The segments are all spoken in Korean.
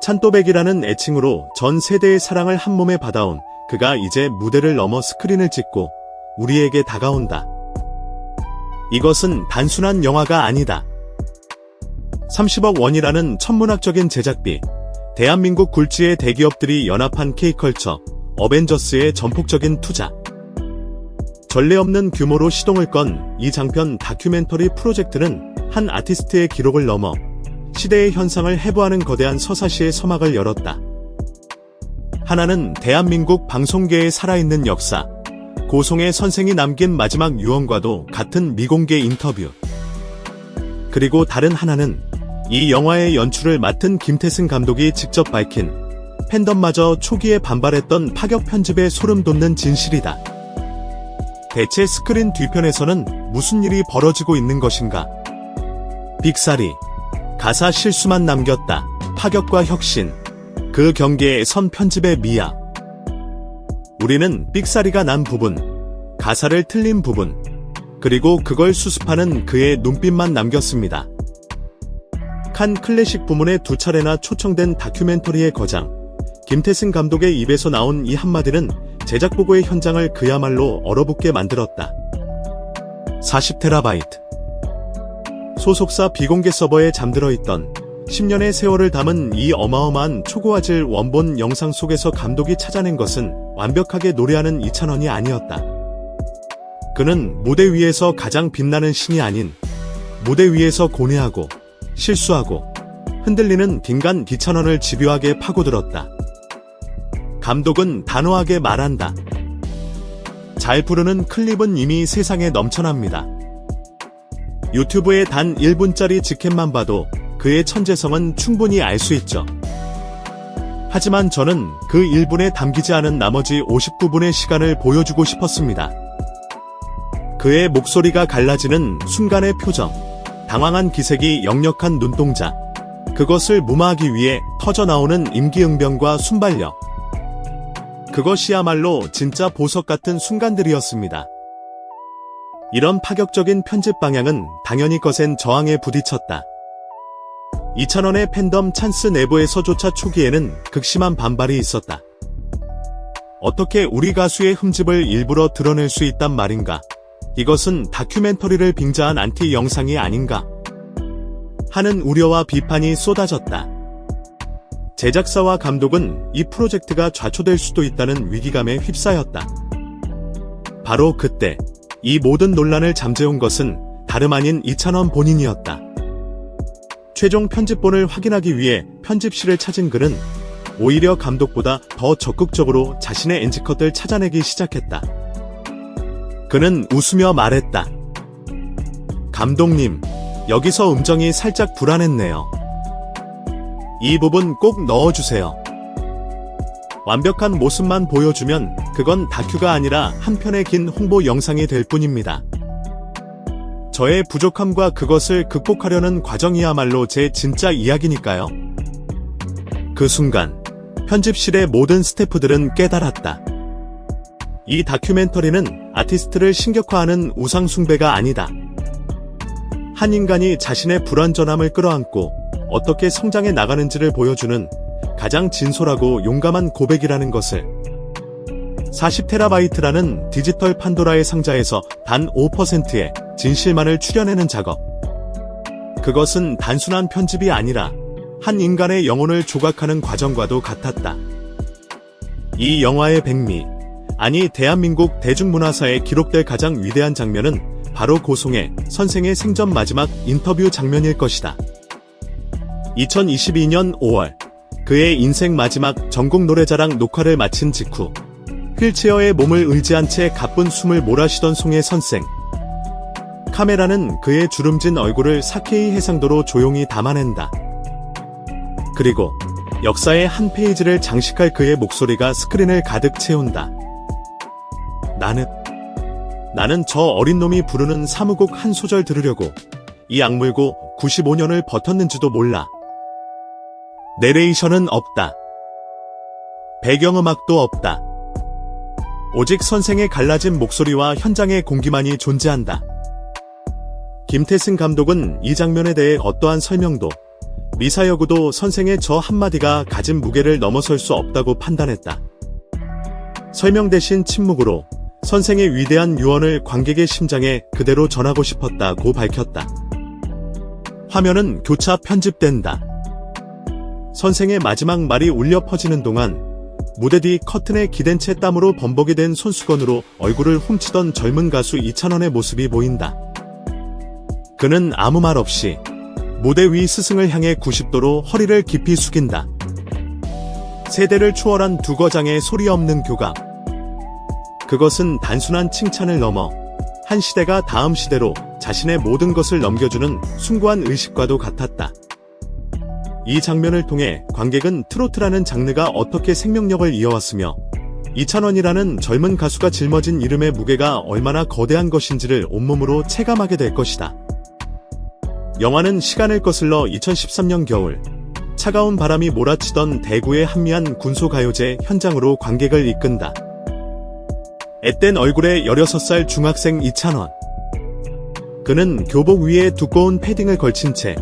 찬또백이라는 애칭으로 전 세대의 사랑을 한몸에 받아온 그가 이제 무대를 넘어 스크린을 찍고 우리에게 다가온다. 이것은 단순한 영화가 아니다. 30억 원이라는 천문학적인 제작비, 대한민국 굴지의 대기업들이 연합한 K컬처, 어벤져스의 전폭적인 투자. 전례 없는 규모로 시동을 건 이 장편 다큐멘터리 프로젝트는 한 아티스트의 기록을 넘어 시대의 현상을 해부하는 거대한 서사시의 서막을 열었다. 하나는 대한민국 방송계의 살아있는 역사, 고송의 선생이 남긴 마지막 유언과도 같은 미공개 인터뷰. 그리고 다른 하나는 이 영화의 연출을 맡은 김태승 감독이 직접 밝힌 팬덤마저 초기에 반발했던 파격 편집에 소름 돋는 진실이다. 대체 스크린 뒤편에서는 무슨 일이 벌어지고 있는 것인가? 빅사리, 가사 실수만 남겼다. 파격과 혁신, 그 경계에 선 편집의 미학. 우리는 빅사리가 난 부분, 가사를 틀린 부분, 그리고 그걸 수습하는 그의 눈빛만 남겼습니다. 칸 클래식 부문에 2차례나 초청된 다큐멘터리의 거장, 김태승 감독의 입에서 나온 이 한마디는 제작 보고의 현장을 그야말로 얼어붙게 만들었다. 40TB. 소속사 비공개 서버에 잠들어 있던 10년의 세월을 담은 이 어마어마한 초고화질 원본 영상 속에서 감독이 찾아낸 것은 완벽하게 노래하는 이찬원이 아니었다. 그는 무대 위에서 가장 빛나는 신이 아닌 무대 위에서 고뇌하고 실수하고 흔들리는 빈간 기찬원을 집요하게 파고들었다. 감독은 단호하게 말한다. 잘 부르는 클립은 이미 세상에 넘쳐납니다. 유튜브에 단 1분짜리 직캠만 봐도 그의 천재성은 충분히 알 수 있죠. 하지만 저는 그 1분에 담기지 않은 나머지 59분의 시간을 보여주고 싶었습니다. 그의 목소리가 갈라지는 순간의 표정, 당황한 기색이 역력한 눈동자, 그것을 무마하기 위해 터져나오는 임기응변과 순발력. 그것이야말로 진짜 보석 같은 순간들이었습니다. 이런 파격적인 편집 방향은 당연히 거센 저항에 부딪혔다. 이찬원의 팬덤 찬스 내부에서조차 초기에는 극심한 반발이 있었다. 어떻게 우리 가수의 흠집을 일부러 드러낼 수 있단 말인가? 이것은 다큐멘터리를 빙자한 안티 영상이 아닌가? 하는 우려와 비판이 쏟아졌다. 제작사와 감독은 이 프로젝트가 좌초될 수도 있다는 위기감에 휩싸였다. 바로 그때 이 모든 논란을 잠재운 것은 다름 아닌 이찬원 본인이었다. 최종 편집본을 확인하기 위해 편집실을 찾은 그는 오히려 감독보다 더 적극적으로 자신의 NG컷을 찾아내기 시작했다. 그는 웃으며 말했다. 감독님, 여기서 음정이 살짝 불안했네요. 이 부분 꼭 넣어주세요. 완벽한 모습만 보여주면 그건 다큐가 아니라 한 편의 긴 홍보 영상이 될 뿐입니다. 저의 부족함과 그것을 극복하려는 과정이야말로 제 진짜 이야기니까요. 그 순간 편집실의 모든 스태프들은 깨달았다. 이 다큐멘터리는 아티스트를 신격화하는 우상숭배가 아니다. 한 인간이 자신의 불완전함을 끌어안고 어떻게 성장해 나가는지를 보여주는 가장 진솔하고 용감한 고백이라는 것을. 40TB라는 디지털 판도라의 상자에서 단 5%의 진실만을 추려내는 작업. 그것은 단순한 편집이 아니라 한 인간의 영혼을 조각하는 과정과도 같았다. 이 영화의 백미, 아니 대한민국 대중문화사에 기록될 가장 위대한 장면은 바로 고송의 선생의 생전 마지막 인터뷰 장면일 것이다. 2022년 5월, 그의 인생 마지막 전국 노래자랑 녹화를 마친 직후 휠체어에 몸을 의지한 채 가쁜 숨을 몰아쉬던 송혜 선생. 카메라는 그의 주름진 얼굴을 4K 해상도로 조용히 담아낸다. 그리고 역사의 한 페이지를 장식할 그의 목소리가 스크린을 가득 채운다. 나는 저 어린 놈이 부르는 사무곡 한 소절 들으려고 이 악물고 95년을 버텼는지도 몰라. 내레이션은 없다. 배경음악도 없다. 오직 선생의 갈라진 목소리와 현장의 공기만이 존재한다. 김태승 감독은 이 장면에 대해 어떠한 설명도 미사여구도 선생의 저 한마디가 가진 무게를 넘어설 수 없다고 판단했다. 설명 대신 침묵으로 선생의 위대한 유언을 관객의 심장에 그대로 전하고 싶었다고 밝혔다. 화면은 교차 편집된다. 선생의 마지막 말이 울려 퍼지는 동안 무대 뒤 커튼에 기댄 채 땀으로 범벅이 된 손수건으로 얼굴을 훔치던 젊은 가수 이찬원의 모습이 보인다. 그는 아무 말 없이 무대 위 스승을 향해 90도로 허리를 깊이 숙인다. 세대를 초월한 두 거장의 소리 없는 교감. 그것은 단순한 칭찬을 넘어 한 시대가 다음 시대로 자신의 모든 것을 넘겨주는 숭고한 의식과도 같았다. 이 장면을 통해 관객은 트로트라는 장르가 어떻게 생명력을 이어왔으며 이찬원이라는 젊은 가수가 짊어진 이름의 무게가 얼마나 거대한 것인지를 온몸으로 체감하게 될 것이다. 영화는 시간을 거슬러 2013년 겨울 차가운 바람이 몰아치던 대구의 한미한 군소가요제 현장으로 관객을 이끈다. 앳된 얼굴의 16살 중학생 이찬원. 그는 교복 위에 두꺼운 패딩을 걸친 채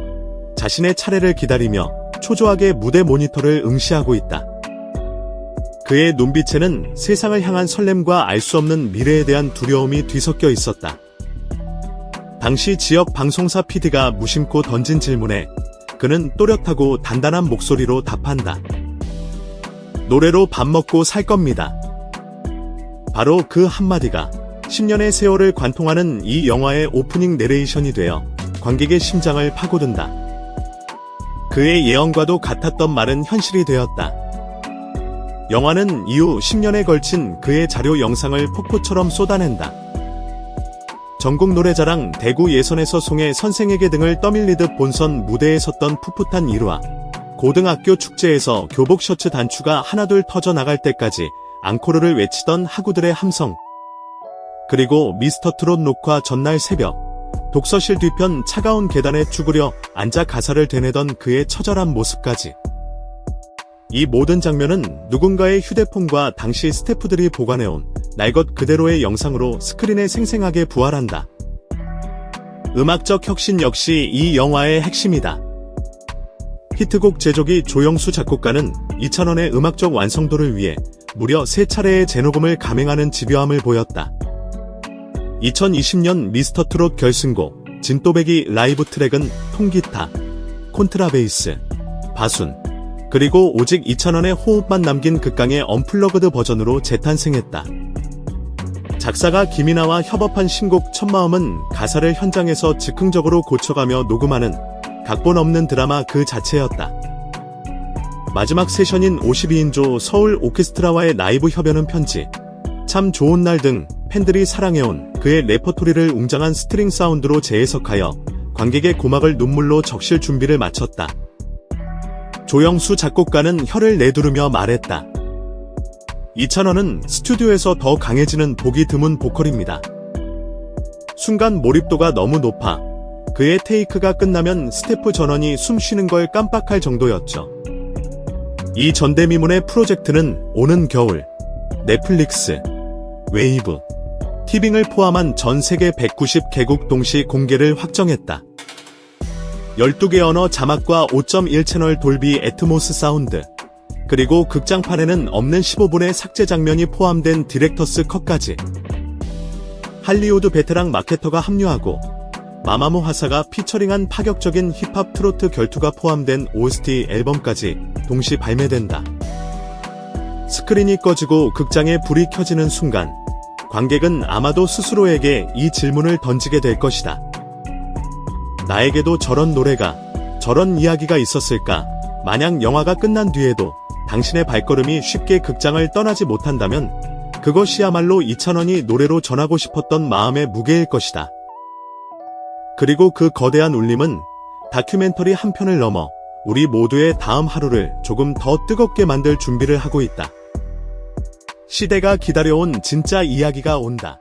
자신의 차례를 기다리며 초조하게 무대 모니터를 응시하고 있다. 그의 눈빛에는 세상을 향한 설렘과 알 수 없는 미래에 대한 두려움이 뒤섞여 있었다. 당시 지역 방송사 PD가 무심코 던진 질문에 그는 또렷하고 단단한 목소리로 답한다. 노래로 밥 먹고 살 겁니다. 바로 그 한마디가 10년의 세월을 관통하는 이 영화의 오프닝 내레이션이 되어 관객의 심장을 파고든다. 그의 예언과도 같았던 말은 현실이 되었다. 영화는 이후 10년에 걸친 그의 자료 영상을 폭포처럼 쏟아낸다. 전국 노래자랑 대구 예선에서 송해 선생에게 등을 떠밀리듯 본선 무대에 섰던 풋풋한 일화, 고등학교 축제에서 교복 셔츠 단추가 하나둘 터져 나갈 때까지 앙코르를 외치던 학우들의 함성, 그리고 미스터트롯 녹화 전날 새벽 독서실 뒤편 차가운 계단에 쭈그려 앉아 가사를 되뇌던 그의 처절한 모습까지. 이 모든 장면은 누군가의 휴대폰과 당시 스태프들이 보관해온 날 것 그대로의 영상으로 스크린에 생생하게 부활한다. 음악적 혁신 역시 이 영화의 핵심이다. 히트곡 제조기 조영수 작곡가는 이찬원의 음악적 완성도를 위해 무려 3차례의 재녹음을 감행하는 집요함을 보였다. 2020년 미스터트롯 결승곡 진또배기 라이브 트랙은 통기타, 콘트라베이스, 바순, 그리고 오직 이찬원의 호흡만 남긴 극강의 언플러그드 버전으로 재탄생했다. 작사가 김이나와 협업한 신곡 첫마음은 가사를 현장에서 즉흥적으로 고쳐가며 녹음하는 각본 없는 드라마 그 자체였다. 마지막 세션인 52인조 서울 오케스트라와의 라이브 협연은 편지, 참 좋은 날 등 팬들이 사랑해온 그의 레퍼토리를 웅장한 스트링 사운드로 재해석하여 관객의 고막을 눈물로 적실 준비를 마쳤다. 조영수 작곡가는 혀를 내두르며 말했다. 이찬원은 스튜디오에서 더 강해지는 보기 드문 보컬입니다. 순간 몰입도가 너무 높아 그의 테이크가 끝나면 스태프 전원이 숨 쉬는 걸 깜빡할 정도였죠. 이 전대미문의 프로젝트는 오는 겨울 넷플릭스, 웨이브, 티빙을 포함한 전 세계 190개국 동시 공개를 확정했다. 12개 언어 자막과 5.1 채널 돌비 애트모스 사운드, 그리고 극장판에는 없는 15분의 삭제 장면이 포함된 디렉터스 컷까지. 할리우드 베테랑 마케터가 합류하고 마마무 하사가 피처링한 파격적인 힙합 트로트 결투가 포함된 OST 앨범까지 동시 발매된다. 스크린이 꺼지고 극장에 불이 켜지는 순간 관객은 아마도 스스로에게 이 질문을 던지게 될 것이다. 나에게도 저런 노래가, 저런 이야기가 있었을까? 만약 영화가 끝난 뒤에도 당신의 발걸음이 쉽게 극장을 떠나지 못한다면 그것이야말로 이찬원이 노래로 전하고 싶었던 마음의 무게일 것이다. 그리고 그 거대한 울림은 다큐멘터리 한 편을 넘어 우리 모두의 다음 하루를 조금 더 뜨겁게 만들 준비를 하고 있다. 시대가 기다려온 진짜 이야기가 온다.